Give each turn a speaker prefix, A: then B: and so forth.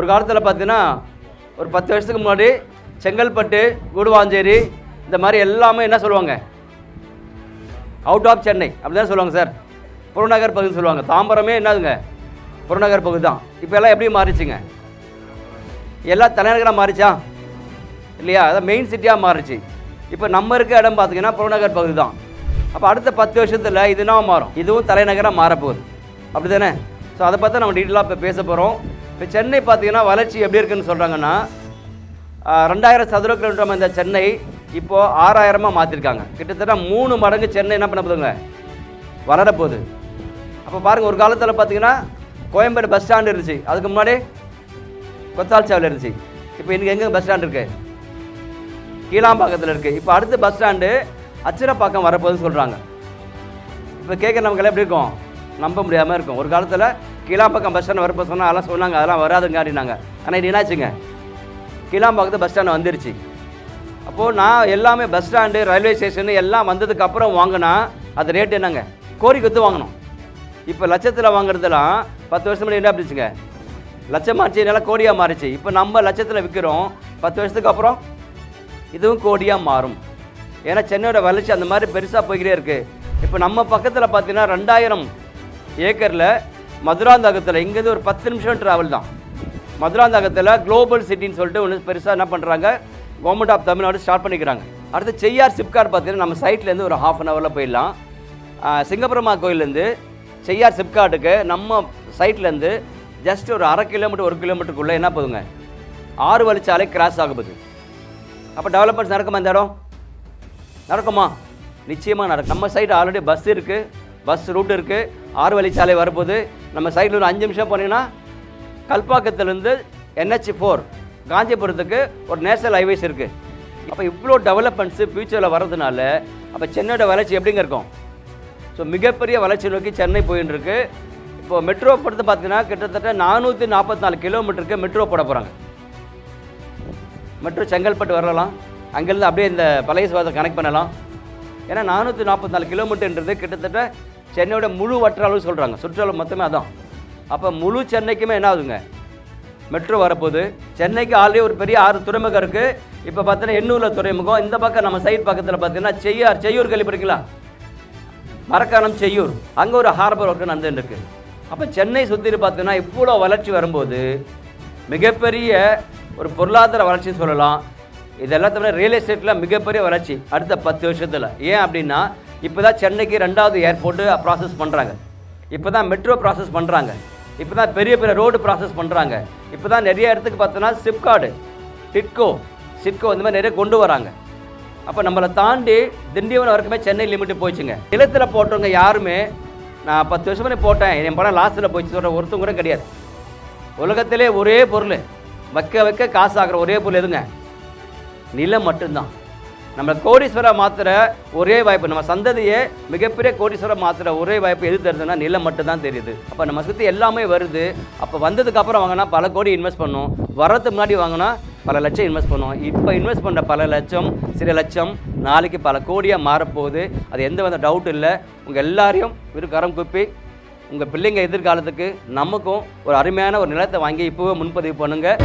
A: ஒரு காலத்தில் பார்த்தீங்கன்னா ஒரு 10 வருஷத்துக்கு முன்னாடி செங்கல்பட்டு, கூடுவாஞ்சேரி இந்த மாதிரி எல்லாமே என்ன சொல்லுவாங்க, அவுட் ஆஃப் சென்னை அப்படி தான் சொல்லுவாங்க சார். புறநகர் பகுதின்னு சொல்லுவாங்க. தாம்பரமே என்னதுங்க, புறநகர் பகுதி தான். இப்போ எல்லாம் எப்படி மாறிச்சுங்க, எல்லாம் தலைநகராக மாறிச்சா இல்லையா? அதான் மெயின் சிட்டியாக மாறிச்சு. இப்போ நம்ம இருக்க இடம் பார்த்தீங்கன்னா புறநகர் பகுதி தான். அப்போ அடுத்த 10 வருஷத்தில் இதுனா மாறும், இதுவும் தலைநகராக மாறப்போகுது, அப்படி தானே? ஸோ அதை பார்த்து நம்ம டீட்டெயிலாக இப்போ பேச போகிறோம். இப்போ சென்னை பார்த்தீங்கன்னா வளர்ச்சி எப்படி இருக்குதுன்னு சொல்கிறாங்கன்னா, 2000 சதுர கிலோமீட்டர் இந்த சென்னை இப்போது 6000 மாற்றிருக்காங்க. கிட்டத்தட்ட 3 மடங்கு சென்னை என்ன பண்ண போதுங்க, வளரப்போகுது. அப்போ பாருங்கள், ஒரு காலத்தில் பார்த்தீங்கன்னா கோயம்பேடு பஸ் ஸ்டாண்டு இருந்துச்சு, அதுக்கு முன்னாடி கொத்தால்சாவில் இருந்துச்சு. இப்போ இன்றைக்கி எங்கே பஸ் ஸ்டாண்டு இருக்குது, கீழாம்பாக்கத்தில் இருக்குது. இப்போ அடுத்த பஸ் ஸ்டாண்டு அச்சிரப்பாக்கம் வரப்போகுதுன்னு சொல்கிறாங்க. இப்போ கேட்க நமக்கு எப்படி இருக்கும், நம்ப முடியாமல் இருக்கும். ஒரு காலத்தில் கீழாம்பாக்கம் பஸ் ஸ்டாண்ட் வரப்போ சொன்னால் அதெல்லாம் சொன்னாங்க, அதெல்லாம் வராதுங்க அப்படின்னாங்க. ஆனால் இது என்னாச்சுங்க, கீழாம்பாக்கத்து பஸ் ஸ்டாண்டு வந்துருச்சு. அப்போது நான் எல்லாமே பஸ் ஸ்டாண்டு, ரயில்வே ஸ்டேஷனு எல்லாம் வந்ததுக்கப்புறம் வாங்கினா அது ரேட் என்னங்க, கோடி கொத்து வாங்கணும். இப்போ லட்சத்தில் வாங்குறதுலாம் 10 வருஷம் முன்னாடி என்ன அப்படிச்சுங்க, லட்சம் மாறிச்சு, நல்லா கோடியாக மாறிச்சு. இப்போ நம்ம லட்சத்தில் விற்கிறோம், 10 வருஷத்துக்கு அப்புறம் இதுவும் கோடியாக மாறும். ஏன்னா சென்னையோட வளர்ச்சி அந்த மாதிரி பெருசாக போய்கிட்டே இருக்குது. இப்போ நம்ம பக்கத்தில் பார்த்தீங்கன்னா 2000 ஏக்கரில் மதுராந்தகத்தில், இங்கேருந்து ஒரு 10 நிமிஷம் ட்ராவல் தான். மதுராந்தகத்தில் குளோபல் சிட்டின்னு சொல்லிட்டு ஒன்று பெருசாக என்ன பண்ணுறாங்க, கவர்மெண்ட் ஆஃப் தமிழ்நாடு ஸ்டார்ட் பண்ணிக்கிறாங்க. அடுத்து செய்யார் சிப்காட் பார்த்தீங்கன்னா நம்ம சைட்லேருந்து ஒரு ½ அன் ஹவரில் போயிடலாம். சிங்கப்பெருமா கோயிலேருந்து செய்யார் சிப்காட்டுக்கு நம்ம சைட்லேருந்து ஜஸ்ட் ஒரு 1/2 கிலோமீட்டர் 1 கிலோமீட்டருக்குள்ளே என்ன போதுங்க, 6 வழிச்சாலை கிராஸ் ஆகுது. அப்போ டெவலப்மெண்ட்ஸ் நடக்குமா, இந்த இடம் நடக்குமா? நிச்சயமாக நடக்கும். நம்ம சைடு ஆல்ரெடி பஸ் இருக்குது, பஸ் ரூட் இருக்குது, 6 வழிச்சாலை வரப்போகுது. நம்ம சைடில் ஒரு 5 நிமிஷம் போனீங்கன்னா கல்பாக்கத்துலேருந்து NH4 காஞ்சிபுரத்துக்கு ஒரு நேஷனல் ஹைவேஸ் இருக்குது. அப்போ இவ்வளோ டெவலப்மெண்ட்ஸு ஃப்யூச்சரில் வர்றதுனால அப்போ சென்னையோட வளர்ச்சி எப்படிங்க இருக்கும்? ஸோ மிகப்பெரிய வளர்ச்சி நோக்கி சென்னை போயின்னு இருக்கு. இப்போ மெட்ரோ பொறுத்து பார்த்தீங்கன்னா கிட்டத்தட்ட 444 கிலோமீட்டருக்கு மெட்ரோ போட போகிறாங்க. மெட்ரோ செங்கல்பட்டு வரலாம், அங்கேருந்து அப்படியே இந்த பழைய சுவாசத்தை கனெக்ட் பண்ணலாம். ஏன்னா 444 கிலோமீட்டர்ன்றது கிட்டத்தட்ட சென்னையோட முழு வட்ட அளவு சொல்கிறாங்க, சுற்றளவு மொத்தமே அதான். அப்போ முழு சென்னைக்குமே என்ன ஆகுதுங்க, மெட்ரோ வரப்போகுது. சென்னைக்கு ஆல்ரெடி ஒரு பெரிய 6 துறைமுகம் இருக்குது. இப்போ பார்த்தீங்கன்னா எண்ணூரில் துறைமுகம், இந்த பக்கம் நம்ம சைட் பக்கத்தில் பார்த்தீங்கன்னா செய்யூர் கேள்விப்பட்டிருக்கீங்களா, மரக்காணம் செய்யூர், அங்கே ஒரு ஹார்பர் ஒர்க்கு நடந்துன்னு இருக்குது. அப்போ சென்னை சுற்றி பார்த்தீங்கன்னா இவ்வளோ வளர்ச்சி வரும்போது மிகப்பெரிய ஒரு பொருளாதார வளர்ச்சின்னு சொல்லலாம். இதெல்லாம் தவிர ரியல் எஸ்டேட்டில் மிகப்பெரிய வளர்ச்சி அடுத்த 10 வருஷத்தில். ஏன் அப்படின்னா இப்போ தான் சென்னைக்கு 2வது ஏர்போர்ட்டு ப்ராசஸ் பண்ணுறாங்க, இப்போ தான் மெட்ரோ ப்ராசஸ் பண்ணுறாங்க, இப்போ தான் பெரிய பெரிய ரோடு ப்ராசஸ் பண்ணுறாங்க, இப்போ தான் நிறைய இடத்துக்கு பார்த்தோன்னா சிப்காடு, சிட்கோ இந்த மாதிரி நிறைய கொண்டு வராங்க. அப்போ நம்மளை தாண்டி திண்டிவனம் வரைக்குமே சென்னை லிமிட்டு போயிடுச்சுங்க. நிலத்தில் போட்டவங்க யாருமே நான் 10 வருஷம் முன்னாடி போட்டேன் என் படம் லாஸ்ட்டில் போயிடுச்சு சொல்கிற ஒருத்தங்க கூட கிடையாது. உலகத்திலே ஒரே பொருள் வைக்க காசு ஆகிற ஒரே பொருள் எதுங்க, நிலம் மட்டும்தான். நம்ம கோடீஸ்வரம் மாத்திர ஒரே வாய்ப்பு, நம்ம சந்ததியே மிகப்பெரிய கோடீஸ்வரம் மாத்திர ஒரே வாய்ப்பு எது தருதுன்னா நிலம் மட்டும்தான் தெரியுது. அப்போ நம்ம சுற்றி எல்லாமே வருது. அப்போ வந்ததுக்கப்புறம் வாங்கினா பல கோடி இன்வெஸ்ட் பண்ணும், வர்றதுக்கு முன்னாடி வாங்கினா பல லட்சம் இன்வெஸ்ட் பண்ணுவோம். இப்போ இன்வெஸ்ட் பண்ணுற பல லட்சம் சில லட்சம் நாளைக்கு பல கோடியாக மாறப்போகுது. அது எந்த வித டவுட் இல்லை. உங்கள் எல்லாரையும் கரம் குப்பி உங்கள் பிள்ளைங்க எதிர்காலத்துக்கு நமக்கும் ஒரு அருமையான ஒரு நிலத்தை வாங்கி இப்போவே முன்பதிவு பண்ணுங்கள்.